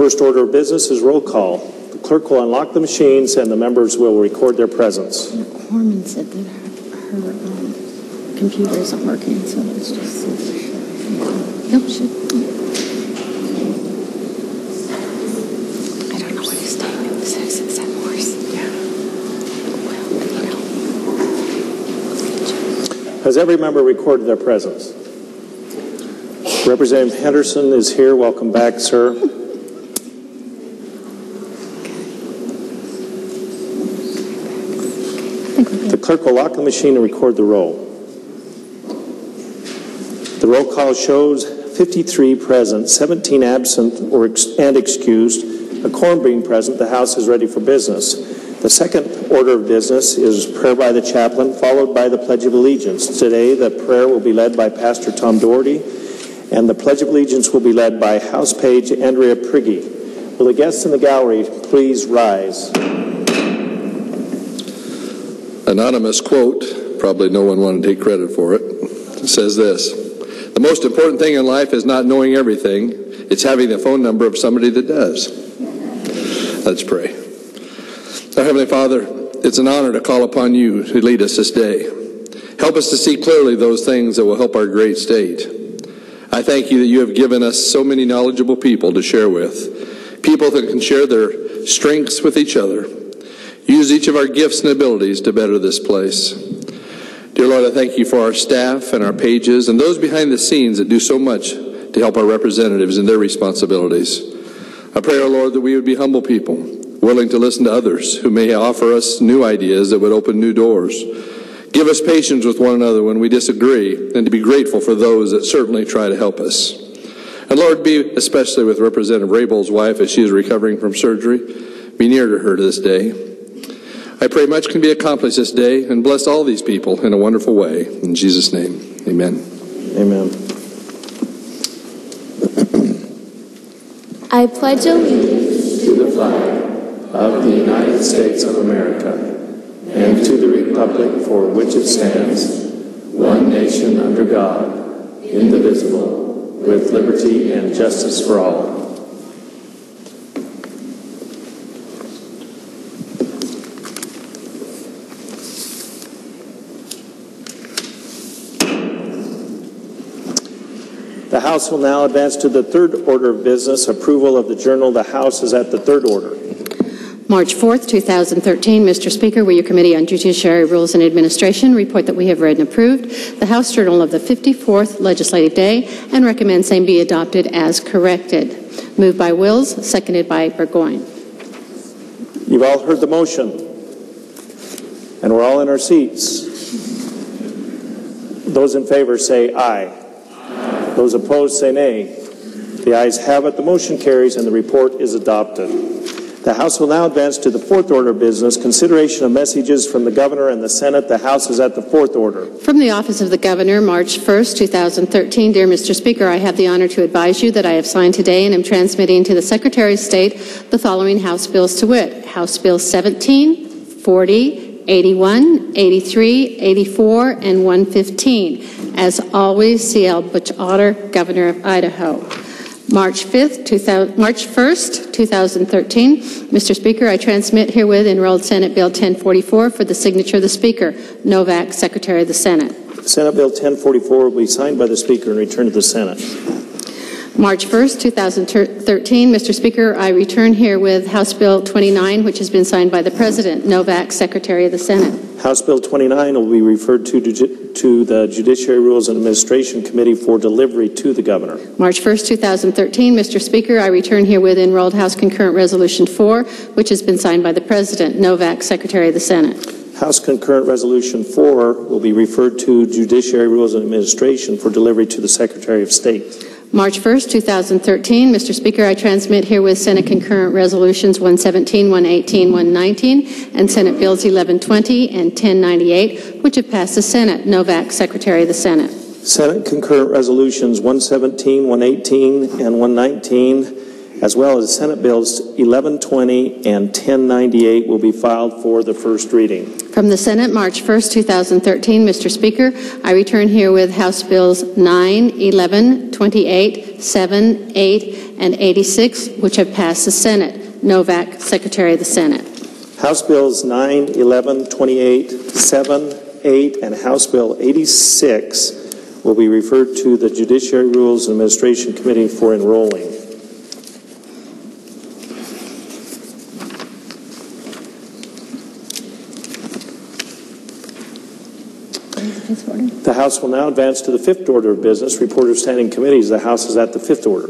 first order of business is roll call. The clerk will unlock the machines and the members will record their presence. Corman said that her computer isn't working, so let's just see. Nope, I don't know what he's saying. Is that Morse? Yeah. Well, Has every member recorded their presence? Representative Henderson is here. Welcome back, sir. The clerk will lock the machine and record the roll. The roll call shows 53 present, 17 absent and excused, a quorum being present. The House is ready for business. The second order of business is prayer by the chaplain, followed by the Pledge of Allegiance. Today, the prayer will be led by Pastor Tom Doherty, and the Pledge of Allegiance will be led by House Page Andrea Prigge. Will the guests in the gallery please rise? Anonymous quote, probably no one wanted to take credit for it. It says this: "The most important thing in life is not knowing everything. It's having the phone number of somebody that does." Let's pray. Our Heavenly Father, it's an honor to call upon you to lead us this day. Help us to see clearly those things that will help our great state. I thank you that you have given us so many knowledgeable people to share with, people that can share their strengths with each other. Use each of our gifts and abilities to better this place. Dear Lord, I thank you for our staff and our pages and those behind the scenes that do so much to help our representatives in their responsibilities. I pray, our Lord, that we would be humble people, willing to listen to others who may offer us new ideas that would open new doors. Give us patience with one another when we disagree, and to be grateful for those that certainly try to help us. And Lord, be especially with Representative Rabel's wife as she is recovering from surgery. Be near to her this day. I pray much can be accomplished this day, and bless all these people in a wonderful way. In Jesus' name, amen. Amen. I pledge allegiance To the flag of the United States of America and to the republic for which it stands, one nation under God, indivisible, with liberty and justice for all. The House will now advance to the third order of business, approval of the Journal. The House is at the third order. March 4th, 2013. Mr. Speaker, will your Committee on Judiciary, Rules, and Administration report that we have read and approved the House Journal of the 54th Legislative Day and recommend same be adopted as corrected. Moved by Wills, seconded by Burgoyne. You've all heard the motion, and we're all in our seats. Those in favor say aye. Those opposed say nay. The ayes have it. The motion carries and the report is adopted. The House will now advance to the fourth order of business, consideration of messages from the Governor and the Senate. The House is at the fourth order. From the Office of the Governor, March 1st, 2013. Dear Mr. Speaker, I have the honor to advise you that I have signed today and am transmitting to the Secretary of State the following House bills to wit: House Bill 17, 40, 81, 83, 84, and 115. As always, C.L. Butch Otter, Governor of Idaho. March 1st, 2013. Mr. Speaker, I transmit herewith enrolled Senate Bill 1044 for the signature of the Speaker. Novak, Secretary of the Senate. Senate Bill 1044 will be signed by the Speaker and returned to the Senate. March 1st, 2013. Mr. Speaker, I return herewith House Bill 29, which has been signed by the President. Novak, Secretary of the Senate. House Bill 29 will be referred to the Judiciary, Rules, and Administration Committee for delivery to the Governor. March 1st, 2013. Mr. Speaker, I return herewith enrolled House Concurrent Resolution 4, which has been signed by the President. Novak, Secretary of the Senate. House Concurrent Resolution 4 will be referred to Judiciary, Rules, and Administration for delivery to the Secretary of State. March 1st, 2013. Mr. Speaker, I transmit herewith Senate Concurrent Resolutions 117, 118, 119, and Senate Bills 1120 and 1098, which have passed the Senate. Novak, Secretary of the Senate. Senate Concurrent Resolutions 117, 118, and 119 as well as Senate Bills 1120 and 1098 will be filed for the first reading. From the Senate, March 1st, 2013, Mr. Speaker, I return herewith House Bills 9, 11, 28, 7, 8, and 86, which have passed the Senate. Novak, Secretary of the Senate. House Bills 9, 11, 28, 7, 8, and House Bill 86 will be referred to the Judiciary Rules and Administration Committee for enrolling. The House will now advance to the fifth order of business, report of standing committees. The House is at the fifth order.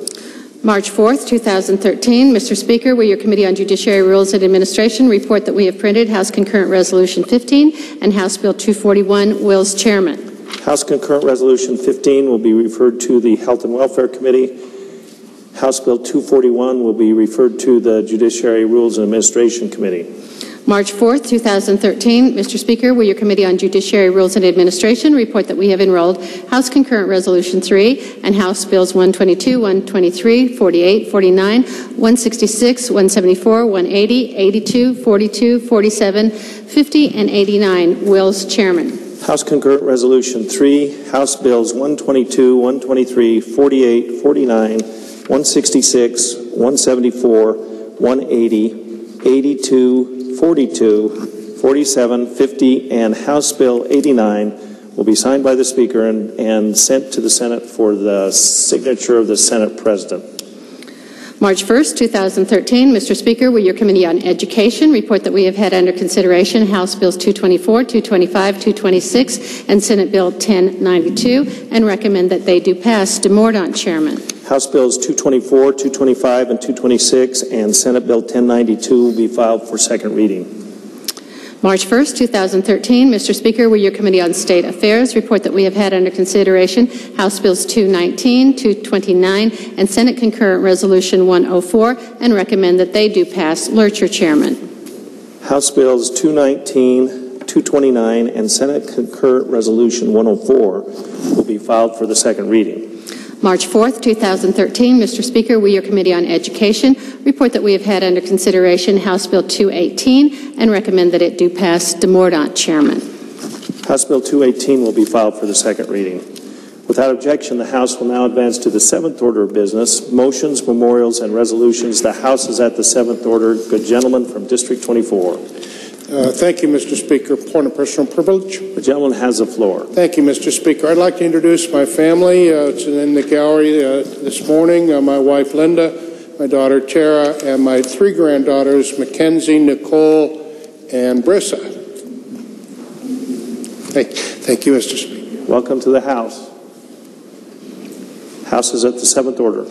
March 4th, 2013. Mr. Speaker, will your Committee on Judiciary Rules and Administration report that we have printed House Concurrent Resolution 15 and House Bill 241, Will's Chairman. House Concurrent Resolution 15 will be referred to the Health and Welfare Committee. House Bill 241 will be referred to the Judiciary Rules and Administration Committee. March 4th, 2013. Mr. Speaker, will your Committee on Judiciary Rules and Administration report that we have enrolled House Concurrent Resolution 3 and House Bills 122, 123, 48, 49, 166, 174, 180, 82, 42, 47, 50, and 89. Will's Chairman. House Concurrent Resolution 3, House Bills 122, 123, 48, 49, 166, 174, 180, 82, 42, 47, 50, and House Bill 89 will be signed by the Speaker and sent to the Senate for the signature of the Senate President. March 1st, 2013. Mr. Speaker, will your Committee on Education report that we have had under consideration House Bills 224, 225, 226, and Senate Bill 1092, and recommend that they do pass. DeMordaunt, Chairman. House Bills 224, 225, and 226, and Senate Bill 1092 will be filed for second reading. March 1st, 2013. Mr. Speaker, will your Committee on State Affairs report that we have had under consideration House Bills 219, 229, and Senate Concurrent Resolution 104, and recommend that they do pass. Lurcher, Chairman. House Bills 219, 229, and Senate Concurrent Resolution 104 will be filed for the second reading. March 4th, 2013. Mr. Speaker, will your Committee on Education report that we have had under consideration House Bill 218 and recommend that it do pass. DeMordaunt, Chairman. House Bill 218 will be filed for the second reading. Without objection, the House will now advance to the seventh order of business, motions, memorials, and resolutions. The House is at the seventh order. Good gentleman from District 24. Thank you, Mr. Speaker. Point of personal privilege. The gentleman has the floor. Thank you, Mr. Speaker. I'd like to introduce my family. It's in the gallery this morning. My wife, Linda, my daughter, Tara, and my three granddaughters, Mackenzie, Nicole, and Brissa. Thank you, Mr. Speaker. Welcome to the House. House is at the seventh order.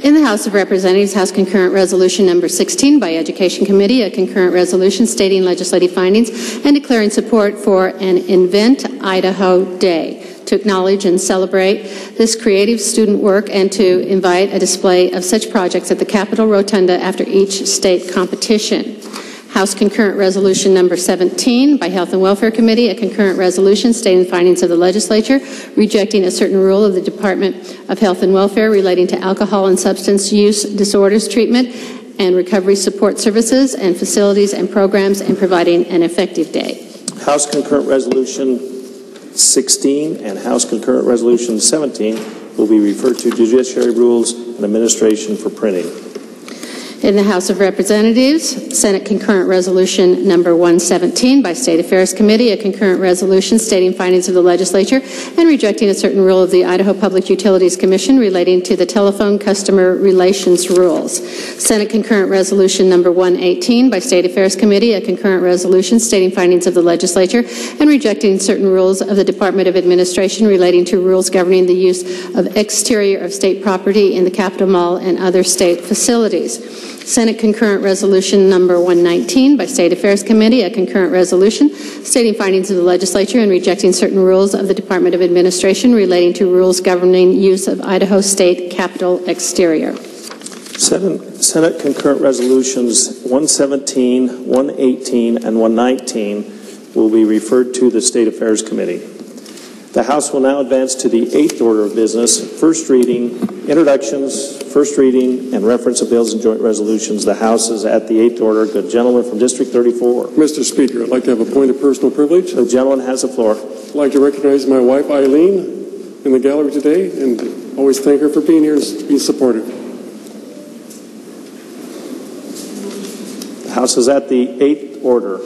In the House of Representatives, House Concurrent Resolution Number 16 by Education Committee, a concurrent resolution stating legislative findings and declaring support for an Invent Idaho Day to acknowledge and celebrate this creative student work and to invite a display of such projects at the Capitol Rotunda after each state competition. House Concurrent Resolution Number 17 by Health and Welfare Committee, a concurrent resolution stating the findings of the legislature, rejecting a certain rule of the Department of Health and Welfare relating to alcohol and substance use disorders treatment and recovery support services and facilities and programs, and providing an effective date. House Concurrent Resolution 16 and House Concurrent Resolution 17 will be referred to Judiciary Rules and Administration for printing. In the House of Representatives, Senate Concurrent Resolution Number 117 by State Affairs Committee, a concurrent resolution stating findings of the legislature and rejecting a certain rule of the Idaho Public Utilities Commission relating to the telephone customer relations rules. Senate Concurrent Resolution Number 118 by State Affairs Committee, a concurrent resolution stating findings of the legislature and rejecting certain rules of the Department of Administration relating to rules governing the use of exterior of state property in the Capitol Mall and other state facilities. Senate Concurrent Resolution Number 119 by State Affairs Committee, a concurrent resolution stating findings of the legislature and rejecting certain rules of the Department of Administration relating to rules governing use of Idaho State Capitol exterior. Senate Concurrent Resolutions 117, 118, and 119 will be referred to the State Affairs Committee. The House will now advance to the 8th order of business, first reading, introductions, first reading, and reference of bills and joint resolutions. The House is at the 8th order. Good gentleman from District 34. Mr. Speaker, I'd like to have a point of personal privilege. The gentleman has the floor. I'd like to recognize my wife, Eileen, in the gallery today, and always thank her for being here and being supportive. The House is at the 8th order.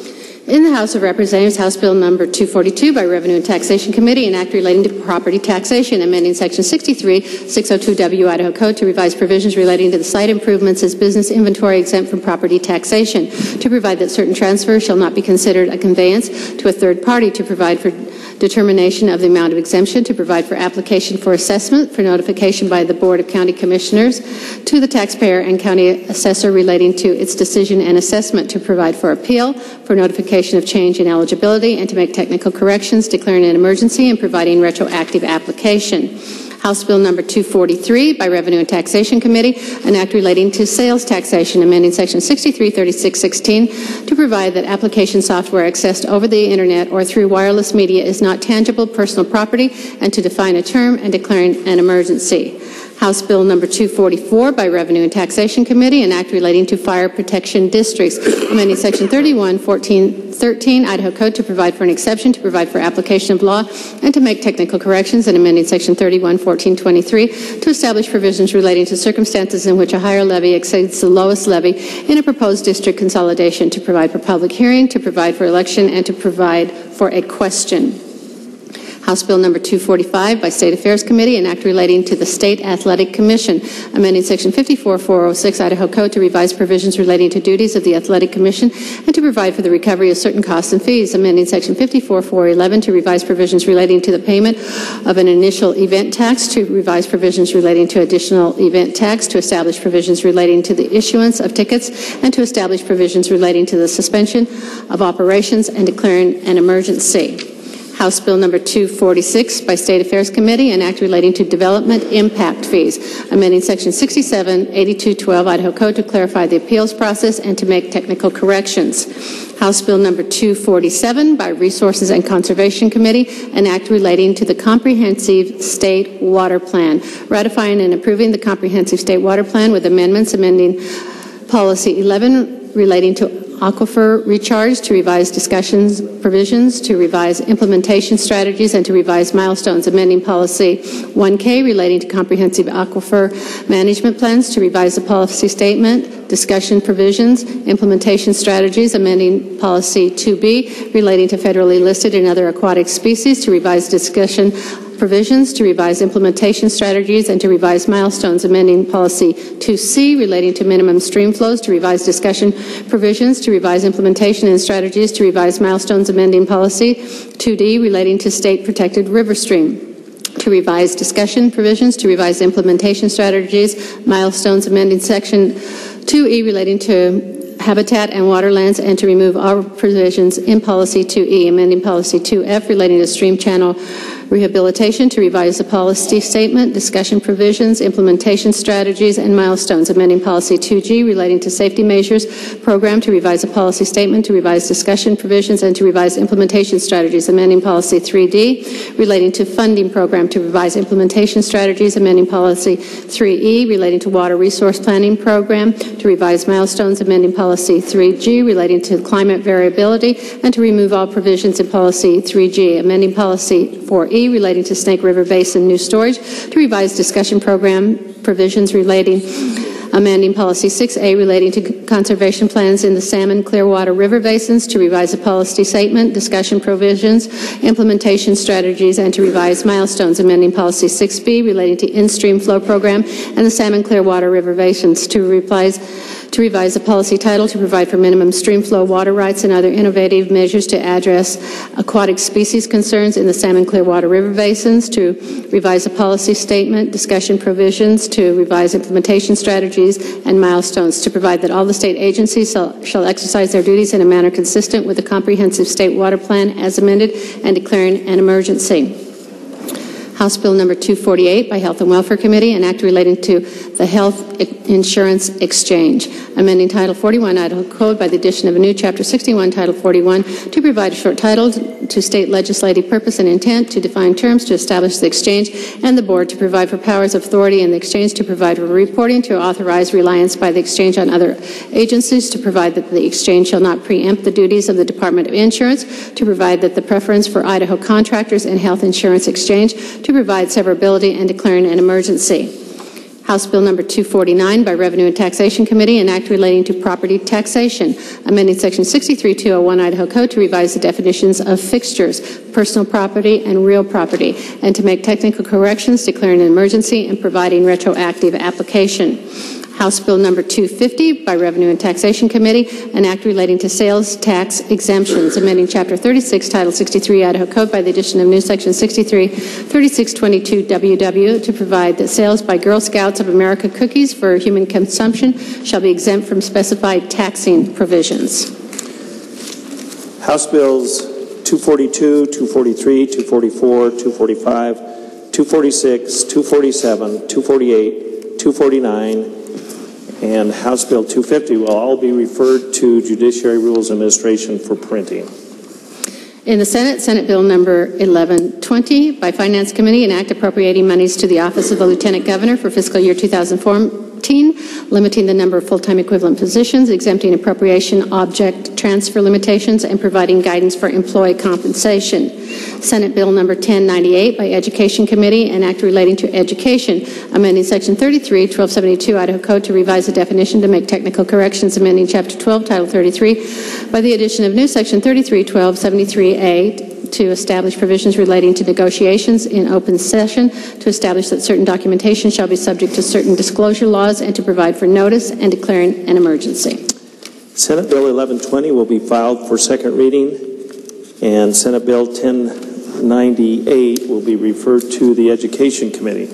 In the House of Representatives, House Bill Number 242 by Revenue and Taxation Committee, an act relating to property taxation, amending Section 63602W Idaho Code to revise provisions relating to the site improvements as business inventory exempt from property taxation, to provide that certain transfers shall not be considered a conveyance to a third party, to provide for determination of the amount of exemption, to provide for application for assessment, for notification by the Board of County Commissioners to the taxpayer and county assessor relating to its decision and assessment, to provide for appeal, for notification of change in eligibility, and to make technical corrections, declaring an emergency, and providing retroactive application. House Bill Number 243 by Revenue and Taxation Committee, an act relating to sales taxation, amending Section 633616 to provide that application software accessed over the Internet or through wireless media is not tangible personal property, and to define a term and declaring an emergency. House Bill Number 244 by Revenue and Taxation Committee, an act relating to fire protection districts, amending Section 311413 Idaho Code to provide for an exception, to provide for application of law, and to make technical corrections, and amending Section 311423 to establish provisions relating to circumstances in which a higher levy exceeds the lowest levy in a proposed district consolidation, to provide for public hearing, to provide for election, and to provide for a question. House Bill Number 245 by State Affairs Committee, an act relating to the State Athletic Commission, amending Section 54406 Idaho Code to revise provisions relating to duties of the Athletic Commission and to provide for the recovery of certain costs and fees, amending Section 54411 to revise provisions relating to the payment of an initial event tax, to revise provisions relating to additional event tax, to establish provisions relating to the issuance of tickets, and to establish provisions relating to the suspension of operations and declaring an emergency. House Bill Number 246 by State Affairs Committee, an act relating to development impact fees, amending Section 678212 Idaho Code to clarify the appeals process and to make technical corrections. House Bill Number 247 by Resources and Conservation Committee, an act relating to the Comprehensive State Water Plan, ratifying and approving the Comprehensive State Water Plan with amendments, amending Policy 11 relating to aquifer recharge, to revise discussions provisions, to revise implementation strategies, and to revise milestones, amending Policy 1K relating to comprehensive aquifer management plans, to revise the policy statement, discussion provisions, implementation strategies, amending Policy 2B relating to federally listed and other aquatic species, to revise discussion provisions, to revise implementation strategies, and to revise milestones, amending Policy 2C relating to minimum stream flows, to revise discussion provisions, to revise implementation and strategies, to revise milestones, amending Policy 2D relating to state protected river stream, to revise discussion provisions, to revise implementation strategies, milestones, amending Section 2E relating to habitat and waterlands, and to remove all provisions in Policy 2E, amending Policy 2F relating to stream channel rehabilitation, to revise the policy statement, discussion provisions, implementation strategies, and milestones, amending Policy 2G relating to safety measures program, to revise the policy statement, to revise discussion provisions, and to revise implementation strategies, amending Policy 3D relating to funding program, to revise implementation strategies, amending Policy 3E relating to water resource planning program, to revise milestones, amending Policy 3G relating to climate variability, and to remove all provisions in Policy 3G, amending Policy 4E relating to Snake River Basin new storage, to revise discussion program provisions relating, amending Policy 6A relating to conservation plans in the Salmon Clearwater River Basins, to revise the policy statement, discussion provisions, implementation strategies, and to revise milestones, amending Policy 6B relating to in-stream flow program and the Salmon Clearwater River Basins, to revise the policy title to provide for minimum stream flow water rights and other innovative measures to address aquatic species concerns in the Salmon Clearwater River Basins, to revise the policy statement, discussion provisions, to revise implementation strategies and milestones, to provide that all the state agencies shall exercise their duties in a manner consistent with the Comprehensive State Water Plan as amended, and declaring an emergency. House Bill Number 248 by Health and Welfare Committee, an act relating to the Health Insurance Exchange, amending Title 41 Idaho Code by the addition of a new Chapter 61, Title 41, to provide a short title to state legislative purpose and intent, to define terms, to establish the exchange and the board, to provide for powers of authority in the exchange, to provide for reporting, to authorize reliance by the exchange on other agencies, to provide that the exchange shall not preempt the duties of the Department of Insurance, to provide that the preference for Idaho contractors and health insurance exchange, to provide severability and declaring an emergency. House Bill number 249 by Revenue and Taxation Committee, an act relating to property taxation, amending Section 63201 Idaho Code to revise the definitions of fixtures, personal property, and real property, and to make technical corrections, declaring an emergency, and providing retroactive application. House Bill number 250 by Revenue and Taxation Committee, an act relating to sales tax exemptions, amending Chapter 36, Title 63 Idaho Code by the addition of new Section 63, 3622 WW to provide that sales by Girl Scouts of America cookies for human consumption shall be exempt from specified taxing provisions. House Bills 242, 243, 244, 245, 246, 247, 248, 249, and House Bill 250 will all be referred to Judiciary Rules Administration for printing. In the Senate, Senate Bill number 1120 by Finance Committee, an act appropriating monies to the Office of the Lieutenant Governor for fiscal year 2014, limiting the number of full-time equivalent positions, exempting appropriation object transfer limitations, and providing guidance for employee compensation. Senate Bill number 1098 by Education Committee, an act relating to education, amending Section 33, 1272 Idaho Code to revise the definition, to make technical corrections, amending Chapter 12, Title 33 by the addition of new Section 33, 1273A to establish provisions relating to negotiations in open session, to establish that certain documentation shall be subject to certain disclosure laws, and to provide for notice and declaring an emergency. Senate Bill 1120 will be filed for second reading, and Senate Bill 1098 will be referred to the Education Committee.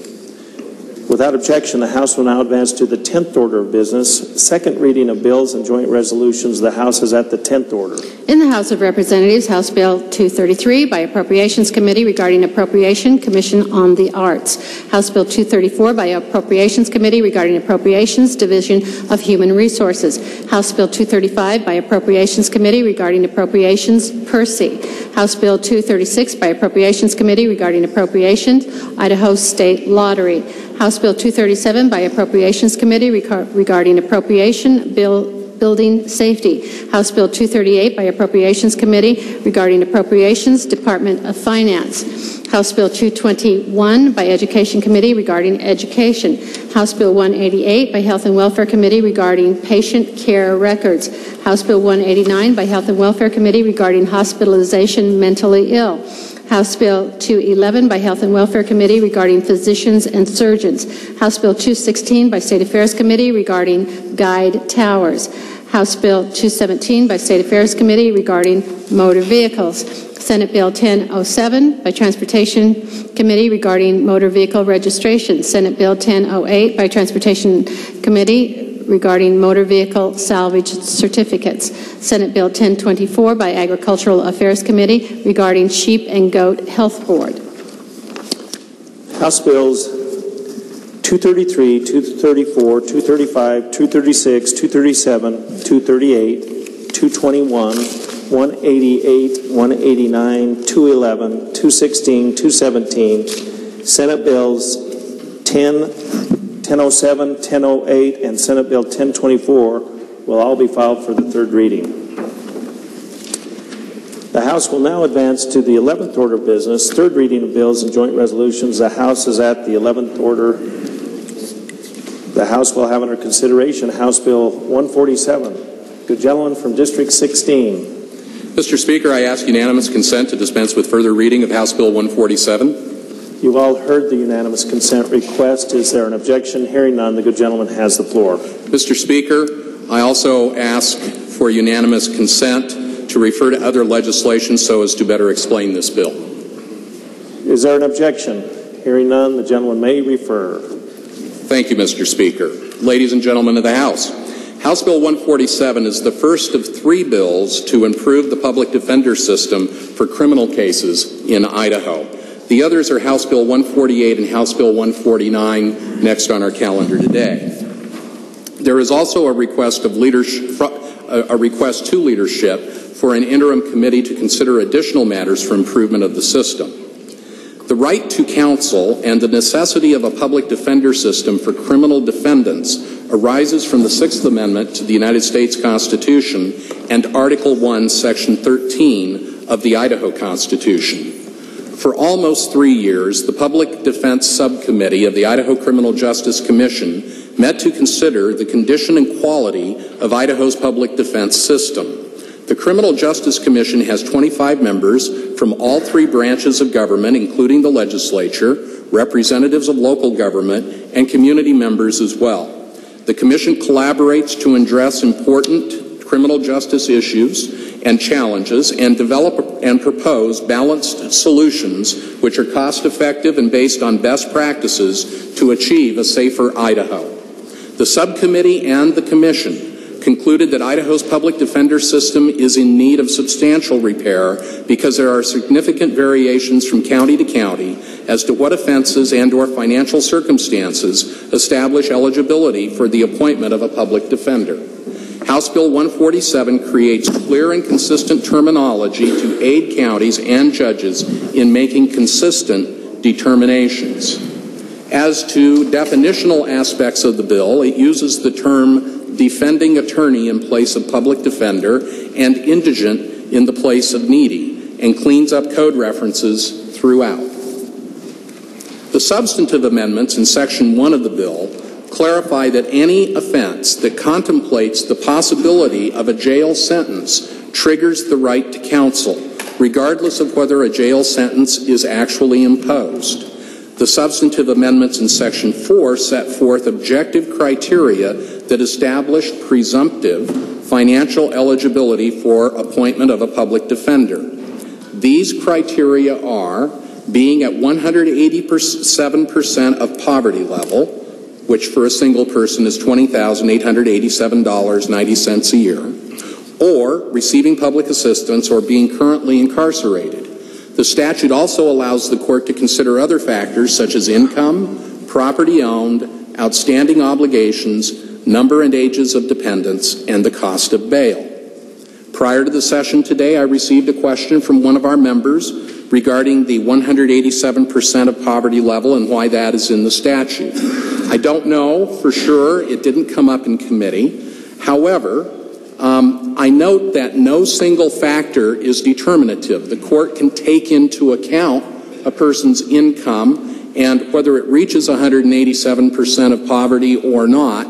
Without objection, the House will now advance to the 10th order of business, second reading of bills and joint resolutions. The House is at the 10th order. In the House of Representatives, House Bill 233 by Appropriations Committee regarding Appropriation Commission on the Arts. House Bill 234 by Appropriations Committee regarding Appropriations Division of Human Resources. House Bill 235 by Appropriations Committee regarding Appropriations Percy. House Bill 236 by Appropriations Committee regarding Appropriations Idaho State Lottery. House Bill 237 by Appropriations Committee regarding Appropriation Building Safety. House Bill 238 by Appropriations Committee regarding Appropriations Department of Finance. House Bill 221 by Education Committee regarding Education. House Bill 188 by Health and Welfare Committee regarding Patient Care Records. House Bill 189 by Health and Welfare Committee regarding Hospitalization Mentally Ill. House Bill 211 by Health and Welfare Committee regarding physicians and surgeons. House Bill 216 by State Affairs Committee regarding guide towers. House Bill 217 by State Affairs Committee regarding motor vehicles. Senate Bill 1007 by Transportation Committee regarding motor vehicle registration. Senate Bill 1008 by Transportation Committee regarding motor vehicle salvage certificates. Senate Bill 1024 by Agricultural Affairs Committee regarding Sheep and Goat Health Board. House Bills 233, 234, 235, 236, 237, 238, 221, 188, 189, 211, 216, 217, Senate Bills 1007, 1008, and Senate Bill 1024 will all be filed for the third reading. The House will now advance to the 11th order of business, third reading of bills and joint resolutions. The House is at the 11th order. The House will have under consideration House Bill 147. Good gentleman from District 16. Mr. Speaker, I ask unanimous consent to dispense with further reading of House Bill 147. You've all heard the unanimous consent request. Is there an objection? Hearing none, the good gentleman has the floor. Mr. Speaker, I also ask for unanimous consent to refer to other legislation so as to better explain this bill. Is there an objection? Hearing none, the gentleman may refer. Thank you, Mr. Speaker. Ladies and gentlemen of the House, House Bill 147 is the first of 3 bills to improve the public defender system for criminal cases in Idaho. The others are House Bill 148 and House Bill 149, next on our calendar today. There is also a request to leadership for an interim committee to consider additional matters for improvement of the system. The right to counsel and the necessity of a public defender system for criminal defendants arises from the Sixth Amendment to the United States Constitution and Article 1, Section 13 of the Idaho Constitution. For almost 3 years, the Public Defense Subcommittee of the Idaho Criminal Justice Commission met to consider the condition and quality of Idaho's public defense system. The Criminal Justice Commission has 25 members from all 3 branches of government, including the legislature, representatives of local government, and community members as well. The Commission collaborates to address important criminal justice issues and challenges and develop and propose balanced solutions which are cost-effective and based on best practices to achieve a safer Idaho. The subcommittee and the Commission concluded that Idaho's public defender system is in need of substantial repair because there are significant variations from county to county as to what offenses and/or financial circumstances establish eligibility for the appointment of a public defender. House Bill 147 creates clear and consistent terminology to aid counties and judges in making consistent determinations. As to definitional aspects of the bill, it uses the term defending attorney in place of public defender and indigent in the place of needy, and cleans up code references throughout. The substantive amendments in Section 1 of the bill clarify that any offense that contemplates the possibility of a jail sentence triggers the right to counsel, regardless of whether a jail sentence is actually imposed. The substantive amendments in Section 4 set forth objective criteria that established presumptive financial eligibility for appointment of a public defender. These criteria are being at 187% of poverty level, which for a single person is $20,887.90 a year, or receiving public assistance or being currently incarcerated. The statute also allows the court to consider other factors such as income, property owned, outstanding obligations, number and ages of dependents, and the cost of bail. Prior to the session today, I received a question from one of our members regarding the 187% of poverty level and why that is in the statute. I don't know for sure. It didn't come up in committee. However, I note that no single factor is determinative. The court can take into account a person's income, and whether it reaches 187% of poverty or not,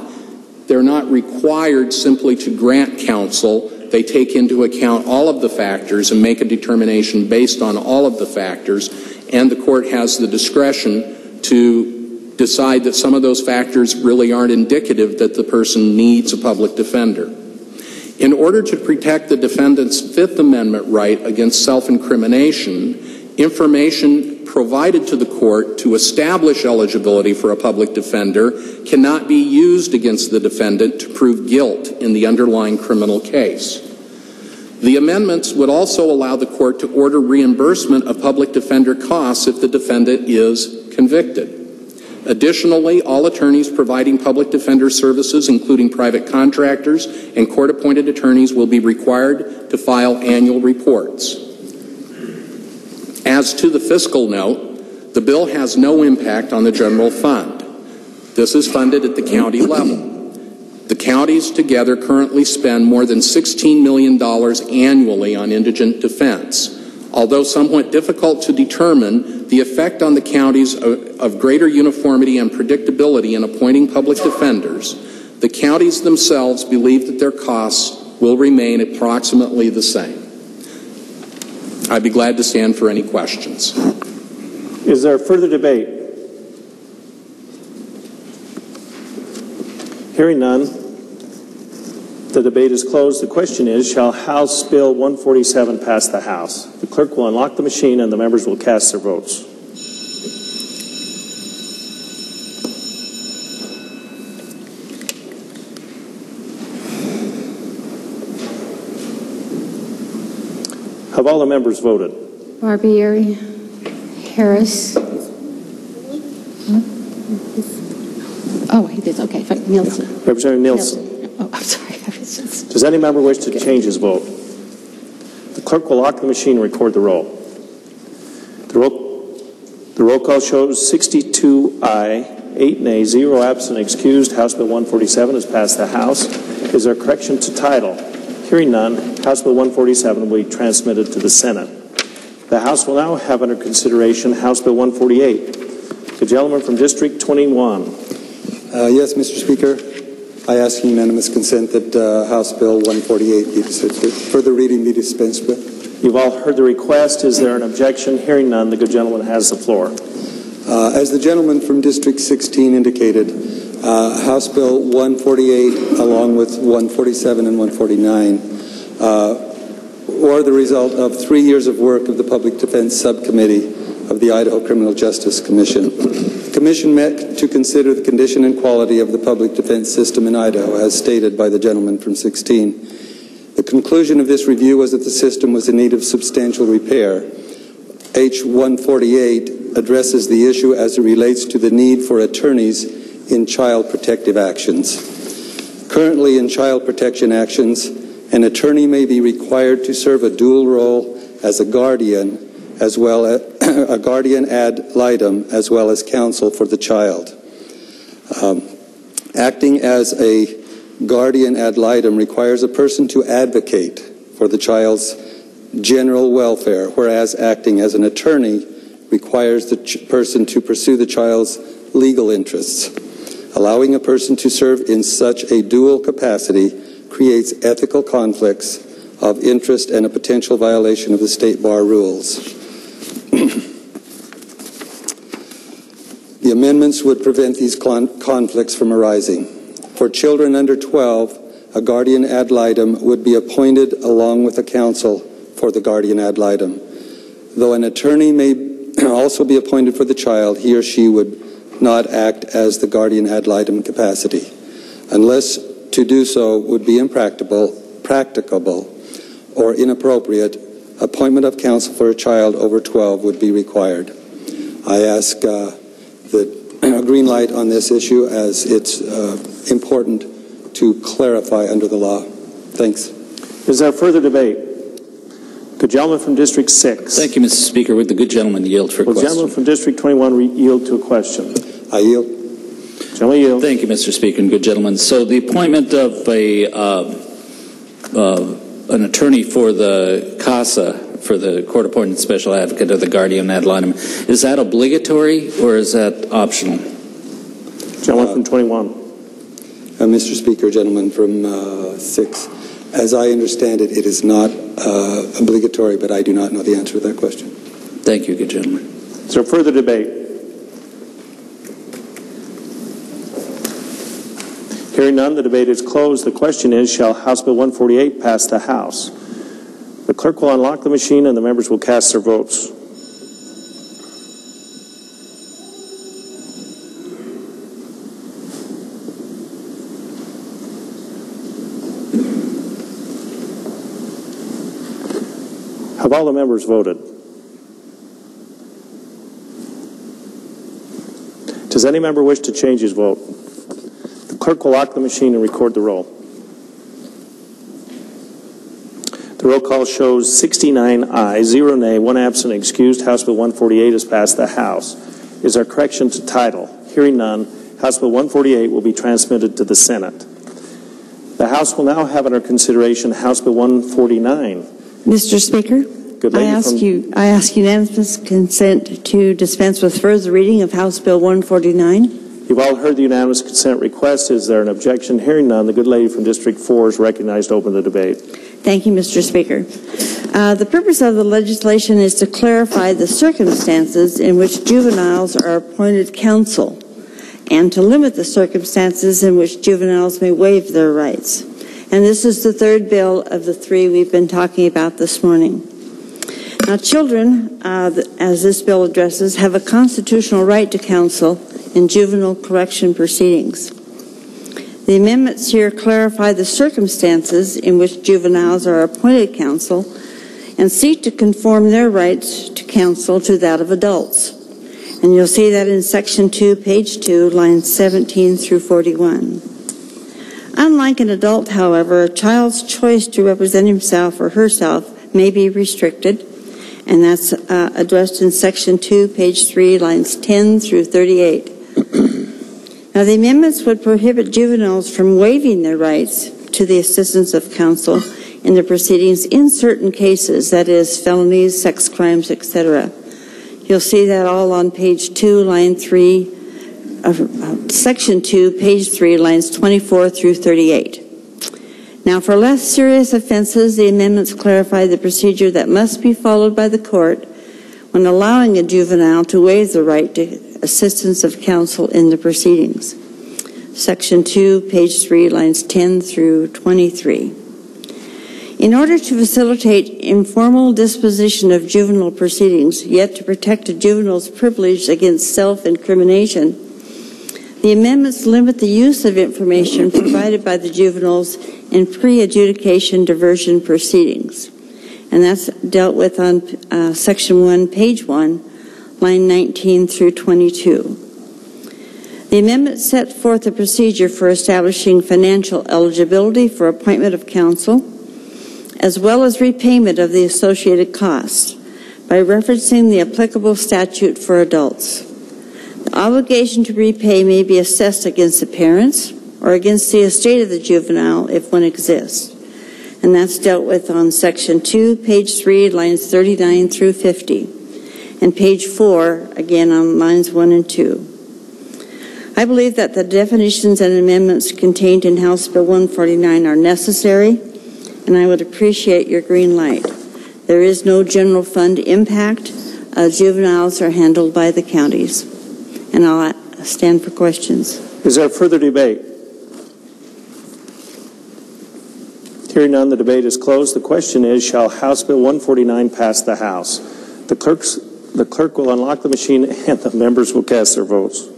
they're not required simply to grant counsel. They take into account all of the factors and make a determination based on all of the factors, and the court has the discretion to decide that some of those factors really aren't indicative that the person needs a public defender. In order to protect the defendant's Fifth Amendment right against self-incrimination, information provided to the court to establish eligibility for a public defender cannot be used against the defendant to prove guilt in the underlying criminal case. The amendments would also allow the court to order reimbursement of public defender costs if the defendant is convicted. Additionally, all attorneys providing public defender services, including private contractors and court-appointed attorneys, will be required to file annual reports. As to the fiscal note, the bill has no impact on the general fund. This is funded at the county level. The counties together currently spend more than $16 million annually on indigent defense. Although somewhat difficult to determine, the effect on the counties of greater uniformity and predictability in appointing public defenders, the counties themselves believe that their costs will remain approximately the same. I'd be glad to stand for any questions. Is there further debate? Hearing none, the debate is closed. The question is, shall House Bill 147 pass the House? The clerk will unlock the machine and the members will cast their votes. Have all the members voted? Barbieri, Harris. Oh, he did. Okay, Nielsen. Representative Nielsen. Oh, I'm sorry. Does any member wish to change his vote? The clerk will lock the machine and record the roll. The roll call shows 62 aye, 8 nay, 0 absent, excused. House Bill 147 has passed the House. Is there a correction to title? Hearing none, House Bill 147 will be transmitted to the Senate. The House will now have under consideration House Bill 148. The gentleman from District 21. Yes, Mr. Speaker. I ask unanimous consent that House Bill 148 be further reading be dispensed with. You've all heard the request. Is there an objection? Hearing none, the good gentleman has the floor. As the gentleman from District 16 indicated, House Bill 148, along with 147 and 149, are the result of 3 years of work of the Public Defense Subcommittee of the Idaho Criminal Justice Commission. The Commission met to consider the condition and quality of the public defense system in Idaho, as stated by the gentleman from 16. The conclusion of this review was that the system was in need of substantial repair. H-148 addresses the issue as it relates to the need for attorneys in child protective actions. Currently, in child protection actions, an attorney may be required to serve a dual role as a guardian, as well as a guardian ad litem, as well as counsel for the child. Acting as a guardian ad litem requires a person to advocate for the child's general welfare, whereas acting as an attorney requires the person to pursue the child's legal interests. Allowing a person to serve in such a dual capacity creates ethical conflicts of interest and a potential violation of the state bar rules. The amendments would prevent these conflicts from arising. For children under 12, a guardian ad litem would be appointed along with a counsel for the guardian ad litem. Though an attorney may also be appointed for the child, he or she would not act as the guardian ad litem capacity, unless to do so would be practicable or inappropriate. Appointment of counsel for a child over 12 would be required. I ask a green light on this issue, as it's important to clarify under the law. Thanks. Is there further debate? The gentleman from District 6. Thank you, Mr. Speaker. Would the good gentleman yield for a question? The gentleman from District 21 yield to a question. I yield. Gentleman yield. Thank you, Mr. Speaker, and good gentleman. So the appointment of an attorney for the CASA, for the court-appointed special advocate of the guardian ad litem, is that obligatory or is that optional? Gentleman from 21. Mr. Speaker, gentleman from 6. As I understand it, it is not obligatory, but I do not know the answer to that question. Thank you, good gentleman. Is there further debate? Hearing none, the debate is closed. The question is, shall House Bill 148 pass the House? The clerk will unlock the machine and the members will cast their votes. Have all the members voted? Does any member wish to change his vote? The clerk will lock the machine and record the roll. The roll call shows 69 ayes, 0 nay, 1 absent, excused. House Bill 148 has passed the House. Is there correction to title? Hearing none, House Bill 148 will be transmitted to the Senate. The House will now have under consideration House Bill 149. Mr. Speaker, I ask unanimous consent to dispense with further reading of House Bill 149. You've all heard the unanimous consent request. Is there an objection? Hearing none, the good lady from District 4 is recognized to open the debate. Thank you, Mr. Speaker. The purpose of the legislation is to clarify the circumstances in which juveniles are appointed counsel and to limit the circumstances in which juveniles may waive their rights. And this is the third bill of the 3 we've been talking about this morning. Now, children, as this bill addresses, have a constitutional right to counsel in juvenile correction proceedings. The amendments here clarify the circumstances in which juveniles are appointed counsel and seek to conform their rights to counsel to that of adults. And you'll see that in Section 2, page 2, lines 17 through 41. Unlike an adult, however, a child's choice to represent himself or herself may be restricted, and that's addressed in Section 2, page 3, lines 10 through 38. Now, the amendments would prohibit juveniles from waiving their rights to the assistance of counsel in the proceedings in certain cases, that is, felonies, sex crimes, etc. You'll see that all on page 2, line 3, Section 2, page 3, lines 24 through 38. Now, for less serious offenses, the amendments clarify the procedure that must be followed by the court when allowing a juvenile to waive the right to assistance of counsel in the proceedings. Section 2, page 3, lines 10 through 23. In order to facilitate informal disposition of juvenile proceedings, yet to protect a juvenile's privilege against self-incrimination, the amendments limit the use of information provided by the juveniles in pre-adjudication diversion proceedings. And that's dealt with on Section 1, page 1, line 19 through 22. The amendment set forth a procedure for establishing financial eligibility for appointment of counsel, as well as repayment of the associated costs, by referencing the applicable statute for adults. The obligation to repay may be assessed against the parents or against the estate of the juvenile if one exists. And that's dealt with on Section 2, page 3, lines 39 through 50, and page 4, again on lines 1 and 2. I believe that the definitions and amendments contained in House Bill 149 are necessary, and I would appreciate your green light. There is no general fund impact. Juveniles are handled by the counties. And I'll stand for questions. Is there further debate? Hearing none, the debate is closed. The question is, shall House Bill 149 pass the House? The clerk will unlock the machine and the members will cast their votes.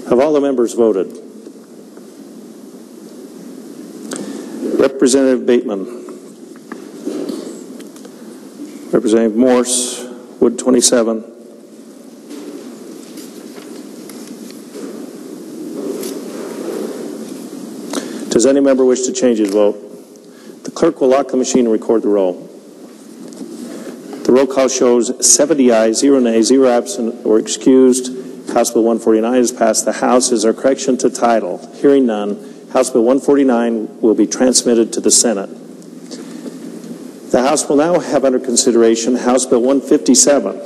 Have all the members voted? Representative Bateman. Representative Morse, Wood 27. Does any member wish to change his vote? The clerk will lock the machine and record the roll. The roll call shows 70 ayes, 0 nays, 0 absent or excused. House Bill 149 is passed. The House is our correction to title. Hearing none, House Bill 149 will be transmitted to the Senate. The House will now have under consideration House Bill 157.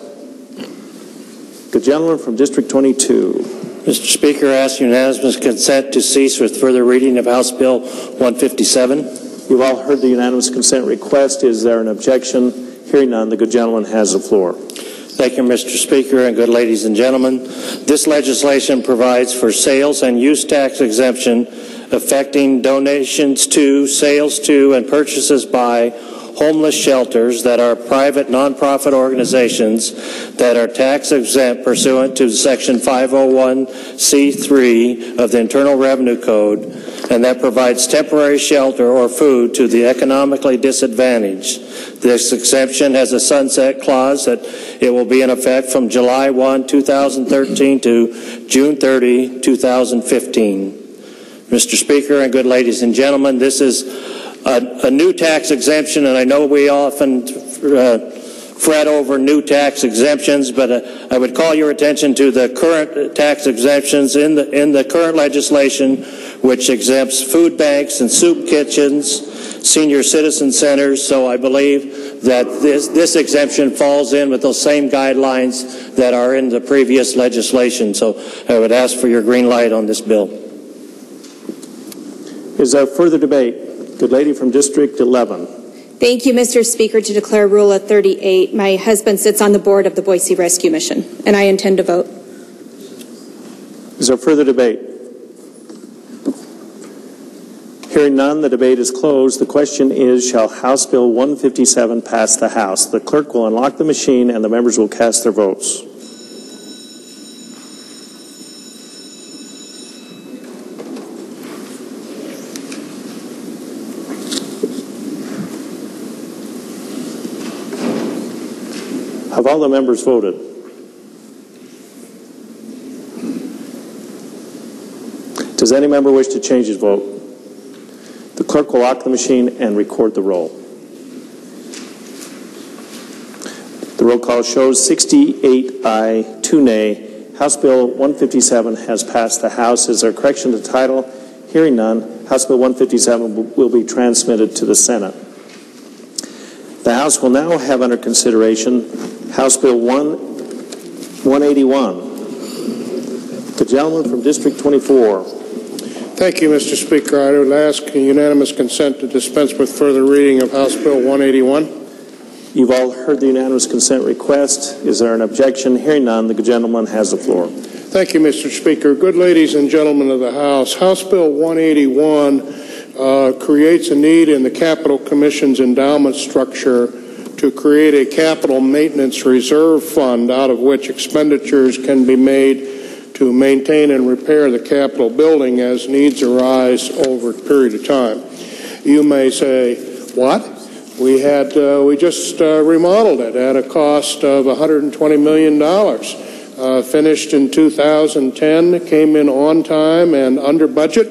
The gentleman from District 22. Mr. Speaker, I ask unanimous consent to cease with further reading of House Bill 157. You've all heard the unanimous consent request. Is there an objection? Hearing none, the good gentleman has the floor. Thank you, Mr. Speaker, and good ladies and gentlemen. This legislation provides for sales and use tax exemption affecting donations to, sales to, and purchases by homeless shelters that are private nonprofit organizations that are tax exempt pursuant to Section 501c3 of the Internal Revenue Code, and that provides temporary shelter or food to the economically disadvantaged. This exemption has a sunset clause that it will be in effect from July 1, 2013 to June 30, 2015. Mr. Speaker and good ladies and gentlemen, this is a new tax exemption, and I know we often fret over new tax exemptions, but I would call your attention to the current tax exemptions in the current legislation, which exempts food banks and soup kitchens, senior citizen centers. So I believe that this exemption falls in with those same guidelines that are in the previous legislation. So I would ask for your green light on this bill. Is there further debate? Good lady from District 11. Thank you, Mr. Speaker, to declare Rule of 38. My husband sits on the board of the Boise Rescue Mission, and I intend to vote. Is there further debate? Hearing none, the debate is closed. The question is, shall House Bill 157 pass the House? The clerk will unlock the machine and the members will cast their votes. Have all the members voted? Does any member wish to change his vote? The clerk will lock the machine and record the roll. The roll call shows 68 aye, 2 nay. House Bill 157 has passed the House. Is there a correction to title? Hearing none, House Bill 157 will be transmitted to the Senate. The House will now have under consideration House Bill 181. The gentleman from District 24. Thank you, Mr. Speaker. I would ask unanimous consent to dispense with further reading of House Bill 181. You've all heard the unanimous consent request. Is there an objection? Hearing none, the gentleman has the floor. Thank you, Mr. Speaker. Good ladies and gentlemen of the House, House Bill 181 creates a need in the Capital Commission's endowment structure to create a capital maintenance reserve fund out of which expenditures can be made to maintain and repair the Capitol building as needs arise over a period of time. You may say, what? We just remodeled it at a cost of $120 million. Finished in 2010, came in on time and under budget.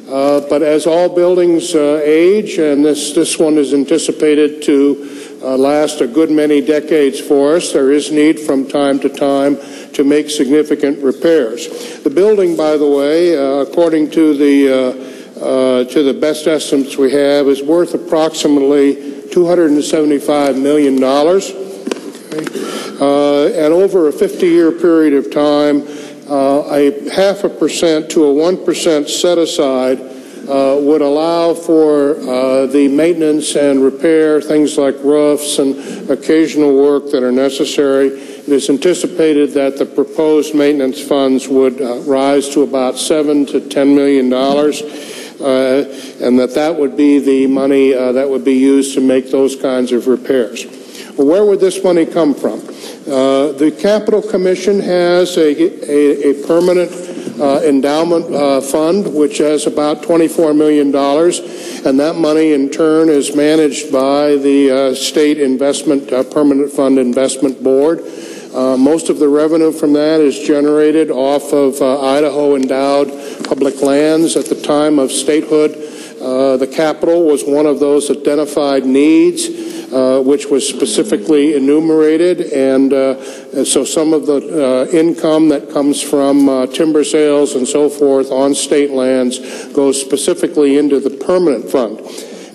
But as all buildings age, and this one is anticipated to last a good many decades for us, there is need from time to time to make significant repairs. The building, by the way, according to the best estimates we have, is worth approximately $275 million. And over a 50-year period of time, a 0.5% to a 1% set aside would allow for the maintenance and repair, things like roofs and occasional work that are necessary. It is anticipated that the proposed maintenance funds would rise to about $7 to $10 million. And that would be the money that would be used to make those kinds of repairs. Well, where would this money come from? The Capital Commission has a permanent endowment fund, which has about $24 million, and that money in turn is managed by the State Investment Permanent Fund Investment Board. Most of the revenue from that is generated off of Idaho endowed public lands. At the time of statehood, the Capitol was one of those identified needs, which was specifically enumerated, and so some of the income that comes from timber sales and so forth on state lands goes specifically into the permanent fund.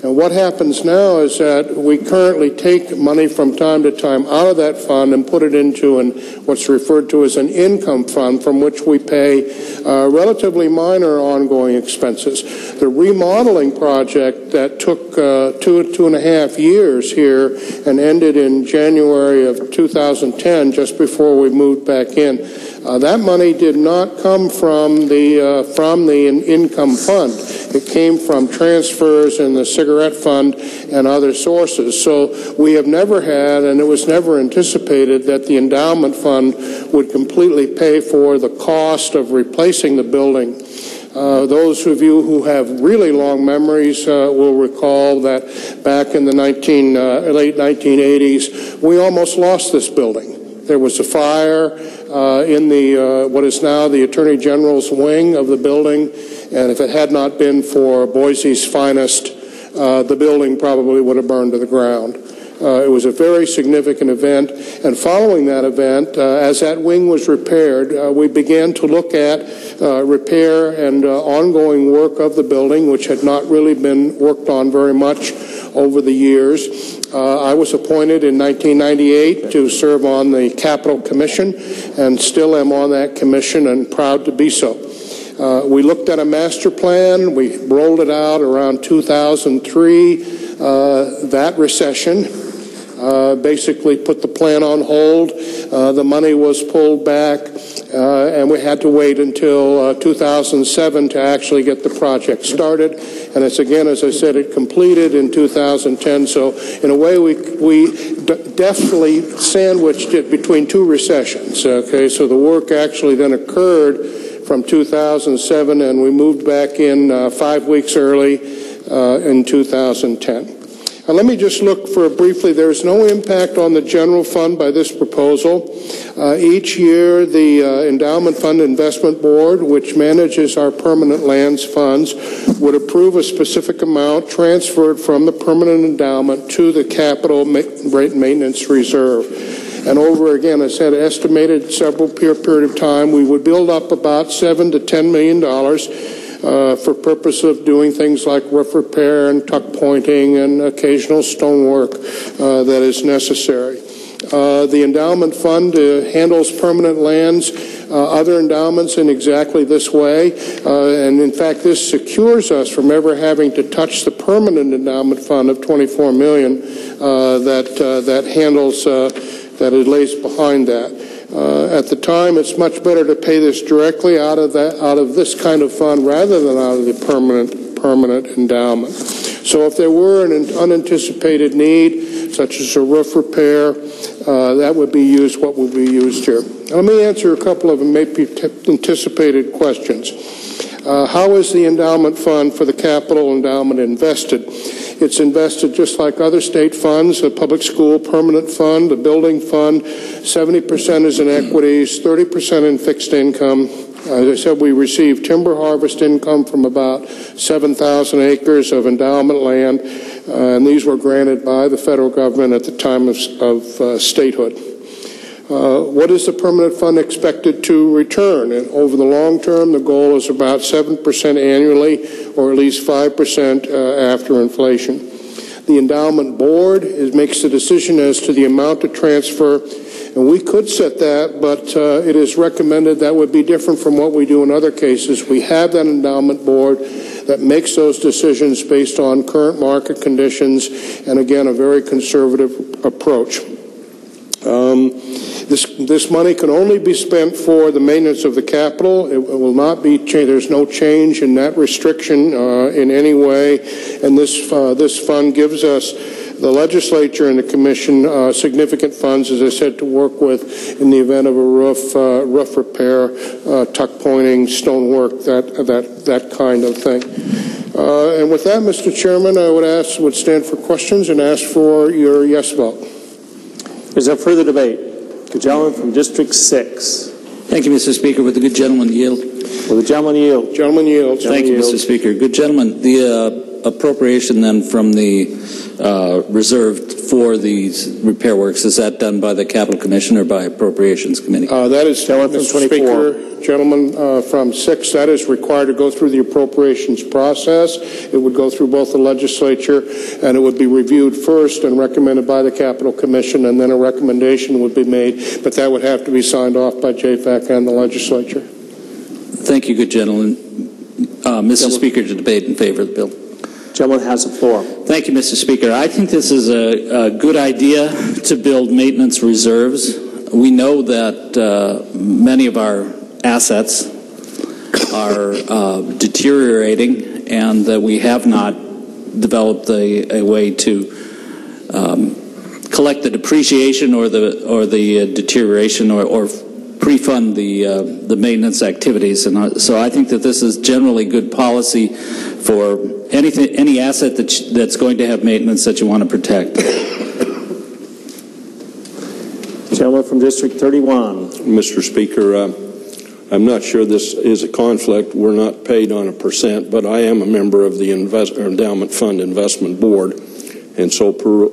And what happens now is that we currently take money from time to time out of that fund and put it into what's referred to as an income fund, from which we pay relatively minor ongoing expenses. The remodeling project that took 2.5 years here and ended in January of 2010, just before we moved back in, that money did not come from the income fund. It came from transfers in the cigarette fund and other sources. So we have never had, and it was never anticipated, that the endowment fund would completely pay for the cost of replacing the building. Those of you who have really long memories will recall that back in the late 1980s, we almost lost this building. There was a fire in what is now the Attorney General's wing of the building, and if it had not been for Boise's finest, the building probably would have burned to the ground. It was a very significant event, and following that event, as that wing was repaired, we began to look at repair and ongoing work of the building, which had not really been worked on very much over the years. I was appointed in 1998 to serve on the Capital Commission, and still am on that commission and proud to be so. We looked at a master plan. We rolled it out around 2003. That recession basically put the plan on hold. The money was pulled back, and we had to wait until 2007 to actually get the project started. And it's, again, as I said, it completed in 2010. So in a way, we deftly sandwiched it between two recessions. Okay, so the work actually then occurred from 2007, and we moved back in 5 weeks early in 2010. Let me just look for briefly. There is no impact on the general fund by this proposal. Each year, the Endowment Fund Investment Board, which manages our permanent lands funds, would approve a specific amount transferred from the permanent endowment to the capital maintenance reserve. And over again, I said, estimated several period of time, we would build up about $7 to $10 million for purpose of doing things like roof repair and tuck pointing and occasional stonework that is necessary. The endowment fund handles permanent lands, other endowments in exactly this way, and in fact this secures us from ever having to touch the permanent endowment fund of $24 million that handles that it lays behind that. At the time, it's much better to pay this directly out of this kind of fund rather than out of the permanent endowment. So if there were an unanticipated need, such as a roof repair, that would be used, what would be used here. Let me answer a couple of maybe anticipated questions. How is the endowment fund for the capital endowment invested? It's invested just like other state funds, the public school permanent fund, the building fund. 70% is in equities, 30% in fixed income. As I said, we receive timber harvest income from about 7,000 acres of endowment land, and these were granted by the federal government at the time of statehood. What is the permanent fund expected to return? And over the long term, the goal is about 7% annually, or at least 5% after inflation. The endowment board makes the decision as to the amount to transfer, and we could set that, but it is recommended that would be different from what we do in other cases. We have that endowment board that makes those decisions based on current market conditions, and again, a very conservative approach. This money can only be spent for the maintenance of the capital. It will not be changed. There's no change in that restriction in any way. And this fund gives us, the legislature and the commission, significant funds, as I said, to work with in the event of a roof repair, tuck pointing, stonework, that kind of thing. And with that, Mr. Chairman, I would stand for questions and ask for your yes vote. Is there further debate? The gentleman from District 6. Thank you, Mr. Speaker. Would the good gentleman yield? Will the gentleman yield? Gentleman yields. Thank you, Mr. Speaker. Good gentleman, the appropriation then from the reserved for these repair works, is that done by the Capital Commission or by Appropriations Committee? That is, Mr. Speaker, gentleman from 6, that is required to go through the appropriations process. It would go through both the legislature, and it would be reviewed first and recommended by the Capital Commission, and then a recommendation would be made, but that would have to be signed off by JFAC and the legislature. Thank you, good gentleman. Mr. Speaker, to debate in favor of the bill. Gentleman has the floor. Thank you, Mr. Speaker. I think this is a good idea to build maintenance reserves. We know that many of our assets are deteriorating, and that we have not developed a way to collect the depreciation or the deterioration or pre-fund the maintenance activities. And so I think that this is generally good policy for any asset that's going to have maintenance that you want to protect. Gentleman from District 31. Mr. Speaker, I'm not sure this is a conflict. We're not paid on a percent, but I am a member of the Endowment Fund Investment Board, and so per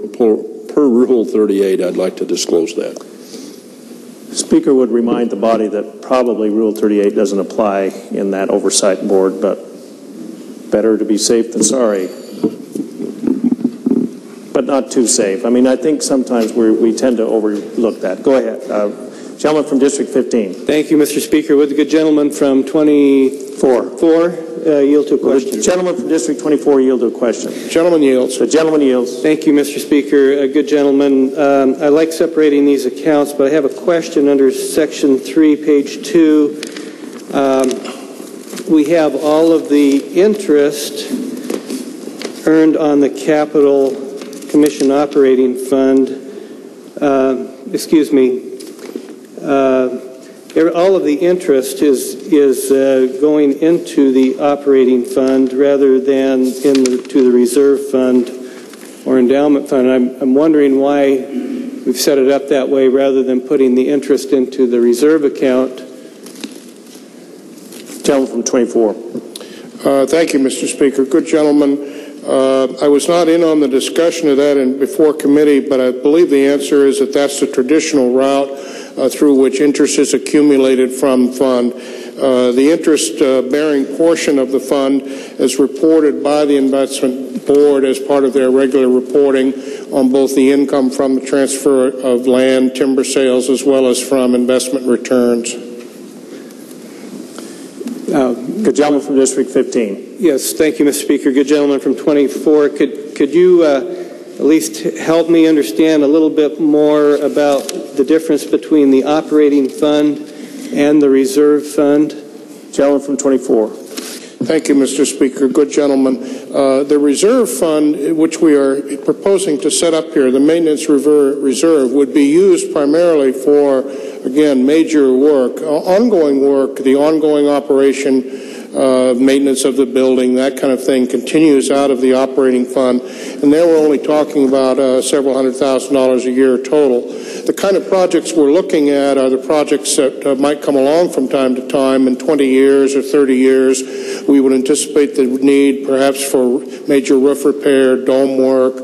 Rule 38, I'd like to disclose that. The Speaker would remind the body that probably Rule 38 doesn't apply in that oversight board, but better to be safe than sorry. But not too safe. I mean, I think sometimes we tend to overlook that. Go ahead. Gentleman from District 15. Thank you, Mr. Speaker. Would the good gentleman from 24 yield to a question? The gentleman from District 24 yield to a question. Gentleman yields. The gentleman yields. Thank you, Mr. Speaker. Good gentleman. I like separating these accounts, but I have a question under Section 3, page 2. We have all of the interest earned on the Capital Commission Operating Fund. All of the interest is going into the operating fund rather than to the reserve fund or or endowment fund. I'm wondering why we've set it up that way rather than putting the interest into the reserve account. Gentleman from 24. Thank you, Mr. Speaker. Good gentleman. I was not in on the discussion of that before committee, but I believe the answer is that that's the traditional route through which interest is accumulated from fund. The interest-bearing portion of the fund is reported by the investment board as part of their regular reporting on both the income from the transfer of land, timber sales, as well as from investment returns. Good gentleman from District 15. Yes, thank you, Mr. Speaker. Good gentleman from 24. Could you at least help me understand a little bit more about the difference between the operating fund and the reserve fund? Gentleman from 24. Thank you, Mr. Speaker. Good gentleman. The reserve fund, which we are proposing to set up here, the maintenance reserve, would be used primarily for, again, major work, ongoing work, the ongoing operation, maintenance of the building, that kind of thing, continues out of the operating fund. And there we're only talking about several $100,000 a year total. The kind of projects we're looking at are the projects that might come along from time to time. In 20 years or 30 years, we would anticipate the need perhaps for major roof repair, dome work,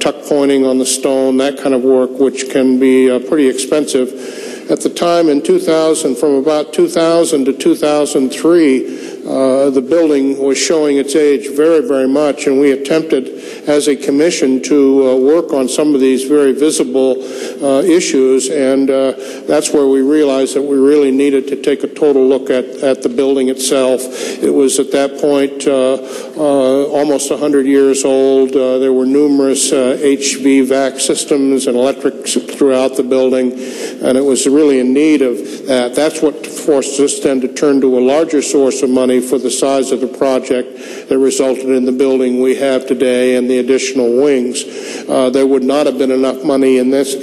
tuck pointing on the stone, that kind of work, which can be pretty expensive. At the time in 2000, from about 2000 to 2003, the building was showing its age very, very much, and we attempted as a commission to work on some of these very visible issues, and that's where we realized that we really needed to take a total look at the building itself. It was at that point almost 100 years old. There were numerous HVAC systems and electrics throughout the building, and it was really in need of that. That's what forced us then to turn to a larger source of money for the size of the project that resulted in the building we have today and the additional wings. There would not have been enough money in this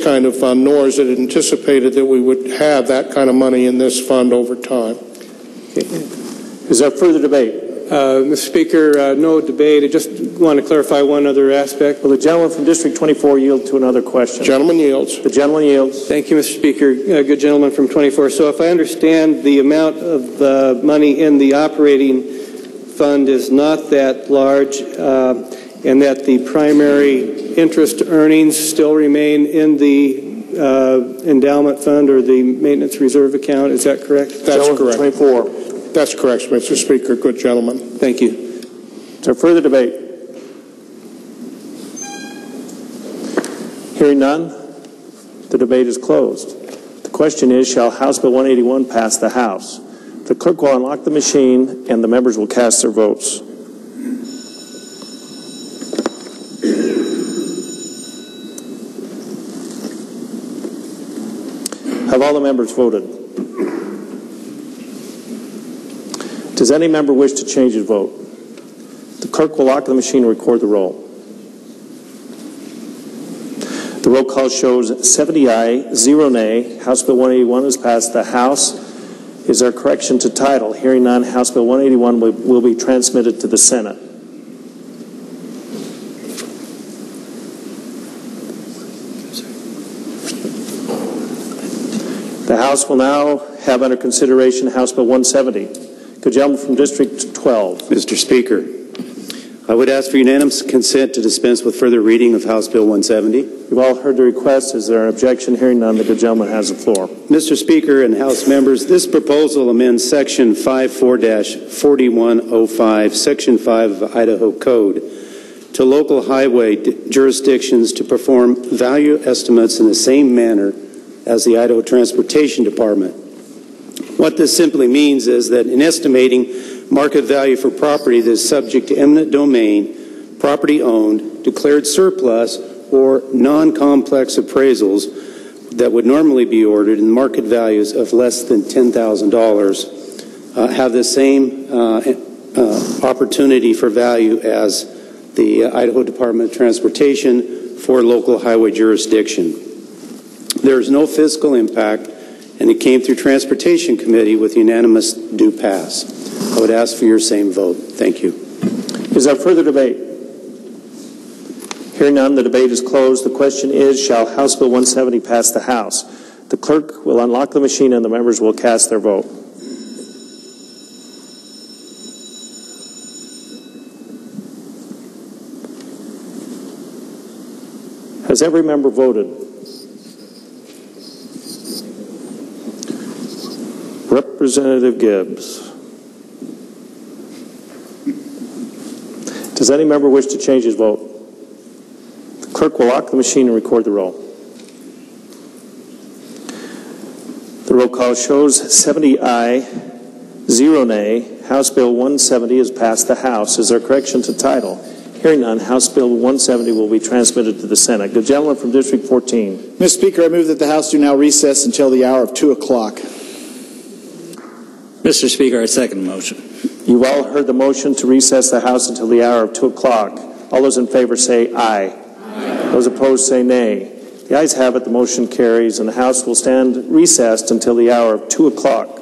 kind of fund, nor is it anticipated that we would have that kind of money in this fund over time. Is there further debate? Mr. Speaker, no debate. I just want to clarify one other aspect. Will the gentleman from District 24 yield to another question? Gentleman yields. The gentleman yields. Thank you, Mr. Speaker. Good gentleman from 24. So if I understand, the amount of money in the operating fund is not that large, and that the primary interest earnings still remain in the endowment fund or the maintenance reserve account. Is that correct? That's correct. 24. That's correct, Mr. Speaker. Good gentleman. Thank you. Is there further debate? Hearing none, the debate is closed. The question is, shall House Bill 181 pass the House? The clerk will unlock the machine and the members will cast their votes. Have all the members voted? Does any member wish to change his vote? The clerk will lock the machine and record the roll. The roll call shows 70 aye, 0 nay. House Bill 181 has passed the House. Is there a correction to title? Hearing none, House Bill 181 will be transmitted to the Senate. The House will now have under consideration House Bill 170. Good gentleman from District 12. Mr. Speaker, I would ask for unanimous consent to dispense with further reading of House Bill 170. You've all heard the request. Is there an objection? Hearing none, the good gentleman has the floor. Mr. Speaker and House members, this proposal amends Section 54-4105, Section 5 of the Idaho Code, to local highway jurisdictions to perform value estimates in the same manner as the Idaho Transportation Department. What this simply means is that in estimating market value for property that is subject to eminent domain, property owned, declared surplus, or non-complex appraisals that would normally be ordered in market values of less than $10,000 have the same opportunity for value as the Idaho Department of Transportation for local highway jurisdiction. There is no fiscal impact, and it came through Transportation Committee with unanimous due pass. I would ask for your same vote. Thank you. Is there further debate? Hearing none, the debate is closed. The question is, shall House Bill 170 pass the House? The clerk will unlock the machine and the members will cast their vote. Has every member voted? Representative Gibbs. Does any member wish to change his vote? The clerk will lock the machine and record the roll. The roll call shows 70 aye, 0 nay. House Bill 170 has passed the House. Is there a correction to title? Hearing none, House Bill 170 will be transmitted to the Senate. The gentleman from District 14. Mr. Speaker, I move that the House do now recess until the hour of 2 o'clock. Mr. Speaker, I second the motion. You've all heard the motion to recess the House until the hour of 2 o'clock. All those in favor say aye. Aye. Those opposed say nay. The ayes have it, the motion carries, and the House will stand recessed until the hour of 2 o'clock.